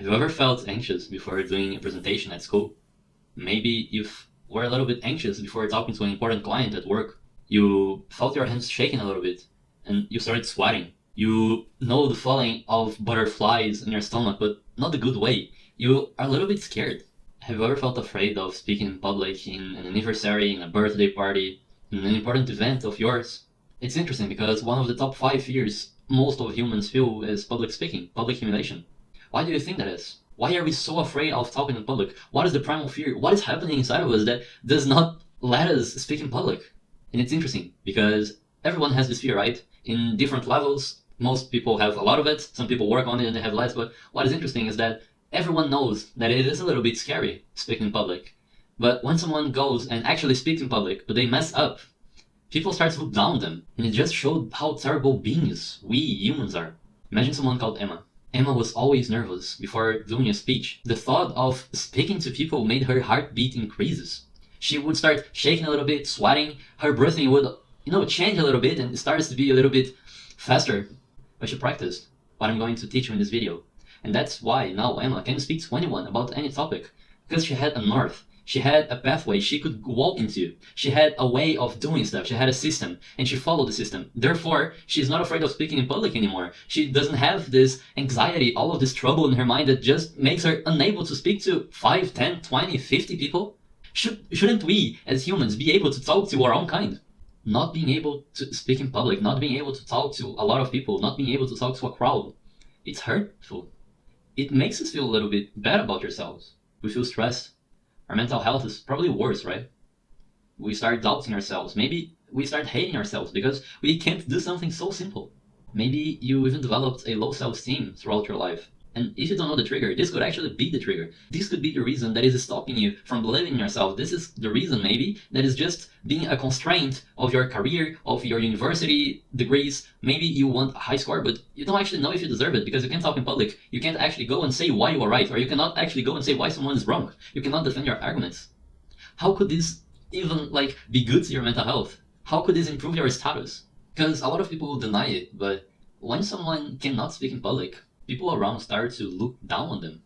Have you ever felt anxious before doing a presentation at school? Maybe you were a little bit anxious before talking to an important client at work. You felt your hands shaking a little bit and you started sweating. You know the feeling of butterflies in your stomach, but not the good way. You are a little bit scared. Have you ever felt afraid of speaking in public in an anniversary, in a birthday party, in an important event of yours? It's interesting because one of the top 5 fears most of humans feel is public speaking, public humiliation. Why do you think that is? Why are we so afraid of talking in public? What is the primal fear? What is happening inside of us that does not let us speak in public? And it's interesting because everyone has this fear, right? In different levels. Most people have a lot of it. Some people work on it and they have less. But what is interesting is that everyone knows that it is a little bit scary speaking in public. But when someone goes and actually speaks in public, but they mess up, people start to look down on them. And it just showed how terrible beings we humans are. Imagine someone called Emma. Emma was always nervous before doing a speech. The thought of speaking to people made her heartbeat increases. She would start shaking a little bit, sweating. Her breathing would, change a little bit and it starts to be a little bit faster. But she practiced what I'm going to teach you in this video. And that's why now Emma can speak to anyone about any topic. Because she had a north. She had a pathway she could walk into. She had a way of doing stuff. She had a system, and she followed the system. Therefore, she's not afraid of speaking in public anymore. She doesn't have this anxiety, all of this trouble in her mind that just makes her unable to speak to 5, 10, 20, 50 people. Shouldn't we, as humans, be able to talk to our own kind? Not being able to speak in public, not being able to talk to a lot of people, not being able to talk to a crowd, it's hurtful. It makes us feel a little bit bad about ourselves. We feel stressed. Our mental health is probably worse, right? We start doubting ourselves. Maybe we start hating ourselves because we can't do something so simple. Maybe you even developed a low self-esteem throughout your life. And if you don't know the trigger, this could actually be the trigger. This could be the reason that is stopping you from believing in yourself. This is the reason, maybe, that is just being a constraint of your career, of your university degrees. Maybe you want a high score, but you don't actually know if you deserve it because you can't talk in public. You can't actually go and say why you are right, or you cannot actually go and say why someone is wrong. You cannot defend your arguments. How could this even, be good to your mental health? How could this improve your status? Because a lot of people deny it, but when someone cannot speak in public, people around start to look down on them.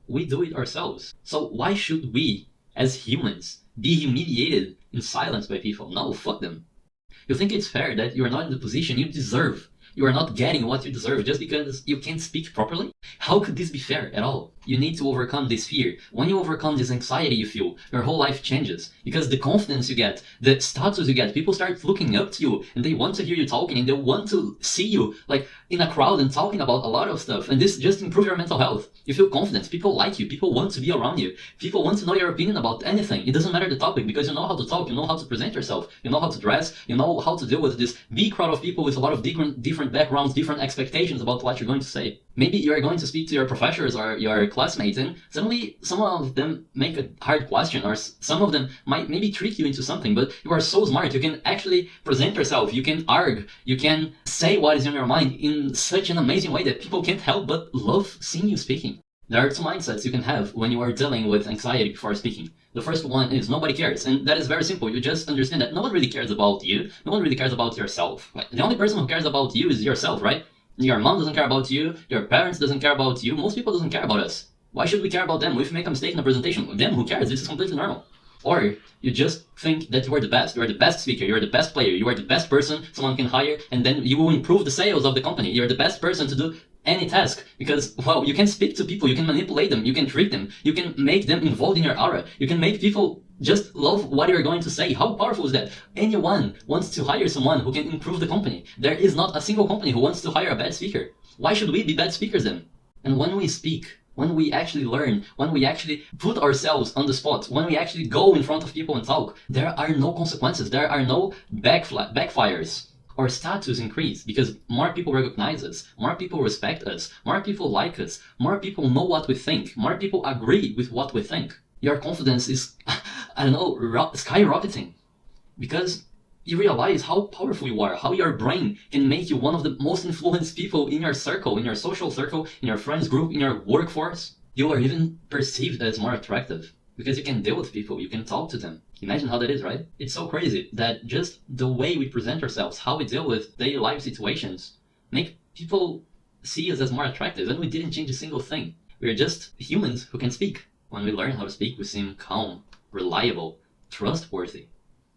We do it ourselves. So why should we, as humans, be humiliated in silence by people? No, fuck them. You think it's fair that you are not in the position you deserve? You are not getting what you deserve just because you can't speak properly? How could this be fair at all? You need to overcome this fear. When you overcome this anxiety you feel, your whole life changes. Because the confidence you get, the status you get, people start looking up to you and they want to hear you talking and they want to see you in a crowd and talking about a lot of stuff. And this just improves your mental health. You feel confident. People like you. People want to be around you. People want to know your opinion about anything. It doesn't matter the topic because you know how to talk. You know how to present yourself. You know how to dress. You know how to deal with this big crowd of people with a lot of different backgrounds, different expectations about what you're going to say. Maybe you are going to speak to your professors or your classmates and suddenly some of them make a hard question or some of them might maybe trick you into something, but you are so smart. You can actually present yourself. You can argue. You can say what is in your mind in such an amazing way that people can't help but love seeing you speaking. There are two mindsets you can have when you are dealing with anxiety before speaking. The first one is nobody cares, and that is very simple. You just understand that no one really cares about you. No one really cares about yourself. The only person who cares about you is yourself, right? Your mom doesn't care about you. Your parents doesn't care about you. Most people doesn't care about us. Why should we care about them? If we make a mistake in a presentation, them, who cares? This is completely normal. Or you just think that you are the best. You are the best speaker. You are the best player. You are the best person someone can hire, and then you will improve the sales of the company. You are the best person to do any task because, well, you can speak to people. You can manipulate them. You can trick them. You can make them involved in your aura. You can make people just love what you're going to say. How powerful is that? Anyone wants to hire someone who can improve the company. There is not a single company who wants to hire a bad speaker. Why should we be bad speakers then? And when we speak, when we actually learn, when we actually put ourselves on the spot, when we actually go in front of people and talk, there are no consequences. There are no backfires. Our status increase because more people recognize us, more people respect us, more people like us, more people know what we think, more people agree with what we think. Your confidence is, skyrocketing because you realize how powerful you are, how your brain can make you one of the most influenced people in your circle, in your social circle, in your friends group, in your workforce. You are even perceived as more attractive because you can deal with people, you can talk to them. Imagine how that is, right? It's so crazy that just the way we present ourselves, how we deal with daily life situations, make people see us as more attractive, and we didn't change a single thing. We're just humans who can speak. When we learn how to speak, we seem calm, reliable, trustworthy.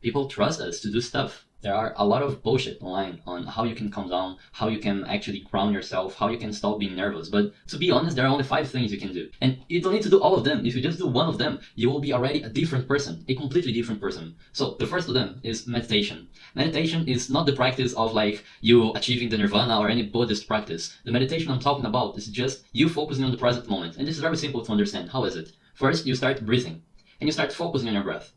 People trust us to do stuff. There are a lot of bullshit online on how you can calm down, how you can actually ground yourself, how you can stop being nervous. But to be honest, there are only 5 things you can do. And you don't need to do all of them. If you just do one of them, you will be already a different person, a completely different person. So the first of them is meditation. Meditation is not the practice of like you achieving the nirvana or any Buddhist practice. The meditation I'm talking about is just you focusing on the present moment. And this is very simple to understand. How is it? First, you start breathing and you start focusing on your breath.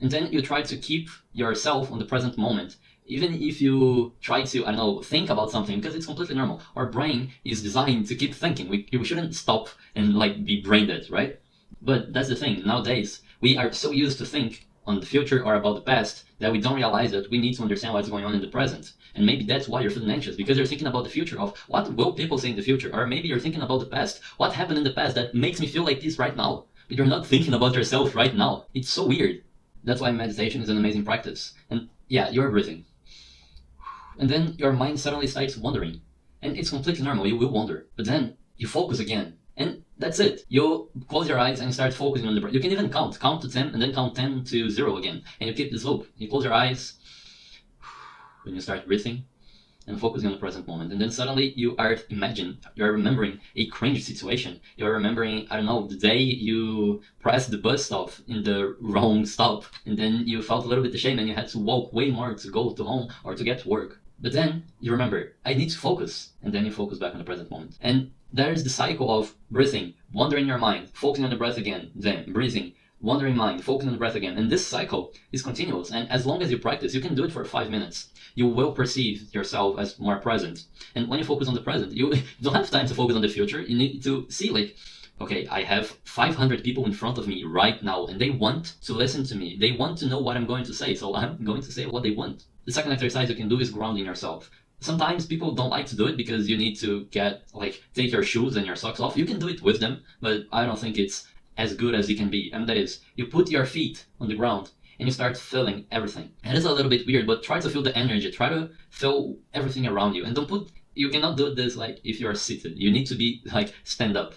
And then you try to keep yourself on the present moment. Even if you try to, I don't know, think about something, because it's completely normal. Our brain is designed to keep thinking. We shouldn't stop and like be brain dead, right? But that's the thing. Nowadays, we are so used to think on the future or about the past that we don't realize that we need to understand what's going on in the present. And maybe that's why you're feeling anxious, because you're thinking about the future of what will people say in the future? Or maybe you're thinking about the past. What happened in the past that makes me feel like this right now? But you're not thinking about yourself right now. It's so weird. That's why meditation is an amazing practice. And yeah, you're breathing. And then your mind suddenly starts wandering. And it's completely normal, you will wander. But then you focus again. And that's it. You close your eyes and start focusing on the breath. You can even count to 10 and then count 10 to 0 again. And you keep this loop. You close your eyes when you start breathing and focusing on the present moment. And then suddenly you're remembering a cringe situation. You're remembering, I don't know, the day you pressed the bus stop in the wrong stop. And then you felt a little bit ashamed and you had to walk way more to go to home or to get to work. But then you remember, I need to focus. And then you focus back on the present moment. And there's the cycle of breathing, wandering your mind, focusing on the breath again, then breathing, wandering mind, focusing on the breath again. And this cycle is continuous. And as long as you practice, you can do it for 5 minutes. You will perceive yourself as more present. And when you focus on the present, you don't have time to focus on the future. You need to see like, okay, I have 500 people in front of me right now and they want to listen to me. They want to know what I'm going to say. So I'm going to say what they want. The second exercise you can do is grounding yourself. Sometimes people don't like to do it because you need to take your shoes and your socks off. You can do it with them, but I don't think it's as good as it can be. And that is, you put your feet on the ground and you start feeling everything. And it's a little bit weird, but try to feel the energy. Try to feel everything around you. And you cannot do this like if you are seated. You need to be like stand up.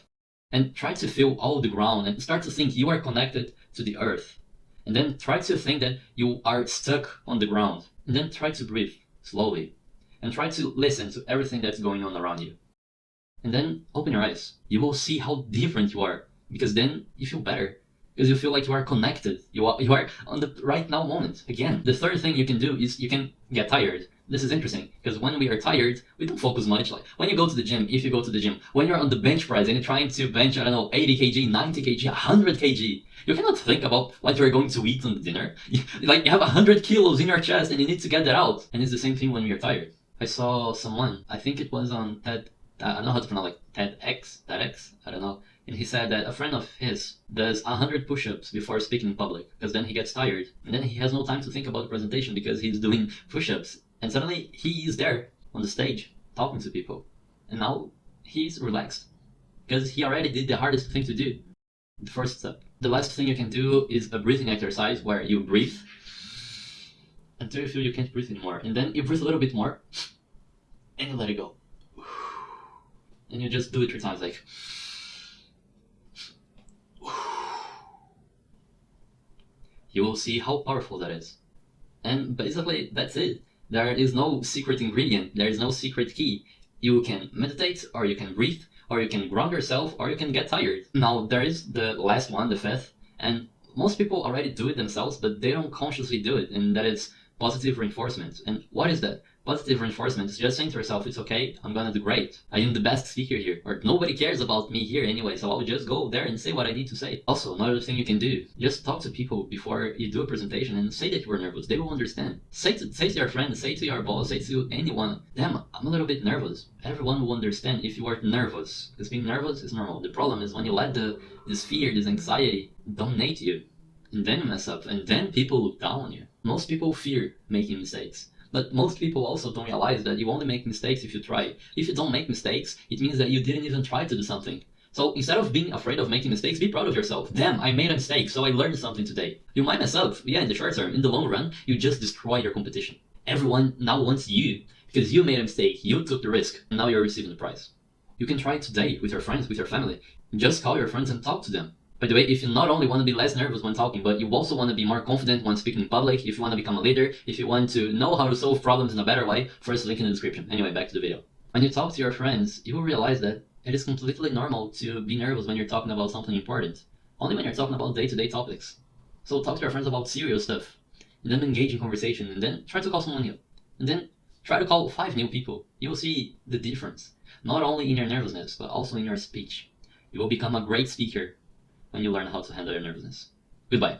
And try to feel all the ground and start to think you are connected to the earth. And then try to think that you are stuck on the ground. And then try to breathe slowly. And try to listen to everything that's going on around you. And then open your eyes. You will see how different you are. Because then you feel better. Because you feel like you are connected. You are on the right now moment. Again, the third thing you can do is you can get tired. This is interesting. Because when we are tired, we don't focus much. Like when you go to the gym, if you go to the gym, when you're on the bench press and you're trying to bench, I don't know, 80 kg, 90 kg, 100 kg, you cannot think about what you're going to eat on the dinner. You have 100 kilos in your chest and you need to get that out. And it's the same thing when you're tired. I saw someone, I think it was on TED, I don't know how to pronounce it, TEDx, I don't know. And he said that a friend of his does 100 push-ups before speaking in public, because then he gets tired. And then he has no time to think about the presentation because he's doing push-ups. And suddenly he is there on the stage talking to people. And now he's relaxed because he already did the hardest thing to do, the first step. The last thing you can do is a breathing exercise where you breathe until you feel you can't breathe anymore. And then you breathe a little bit more and you let it go. And you just do it 3 times like... You will see how powerful that is. And basically, that's it. There is no secret ingredient. There is no secret key. You can meditate, or you can breathe, or you can ground yourself, or you can get tired. Now, there is the last one, the 5th, and most people already do it themselves, but they don't consciously do it, and that is positive reinforcement. And what is that? Positive reinforcement is just saying to yourself, it's okay, I'm gonna do great. I am the best speaker here. Or nobody cares about me here anyway, so I'll just go there and say what I need to say. Also, another thing you can do, just talk to people before you do a presentation and say that you were nervous. They will understand. Say to your friends, say to your boss, say to anyone, damn, I'm a little bit nervous. Everyone will understand if you are nervous. Because being nervous is normal. The problem is when you let this fear, this anxiety dominate you. And then you mess up, and then people look down on you. Most people fear making mistakes. But most people also don't realize that you only make mistakes if you try. If you don't make mistakes, it means that you didn't even try to do something. So instead of being afraid of making mistakes, be proud of yourself. Damn, I made a mistake, so I learned something today. You might mess up, yeah, in the short term. In the long run, you just destroy your competition. Everyone now wants you, because you made a mistake, you took the risk, and now you're receiving the prize. You can try it today with your friends, with your family. Just call your friends and talk to them. By the way, if you not only want to be less nervous when talking, but you also want to be more confident when speaking in public, if you want to become a leader, if you want to know how to solve problems in a better way, first link in the description. Anyway, back to the video. When you talk to your friends, you will realize that it is completely normal to be nervous when you're talking about something important. Only when you're talking about day-to-day topics. So talk to your friends about serious stuff, and then engage in conversation, and then try to call someone new. And then try to call 5 new people. You will see the difference, not only in your nervousness, but also in your speech. You will become a great speaker when you learn how to handle your nervousness. Goodbye.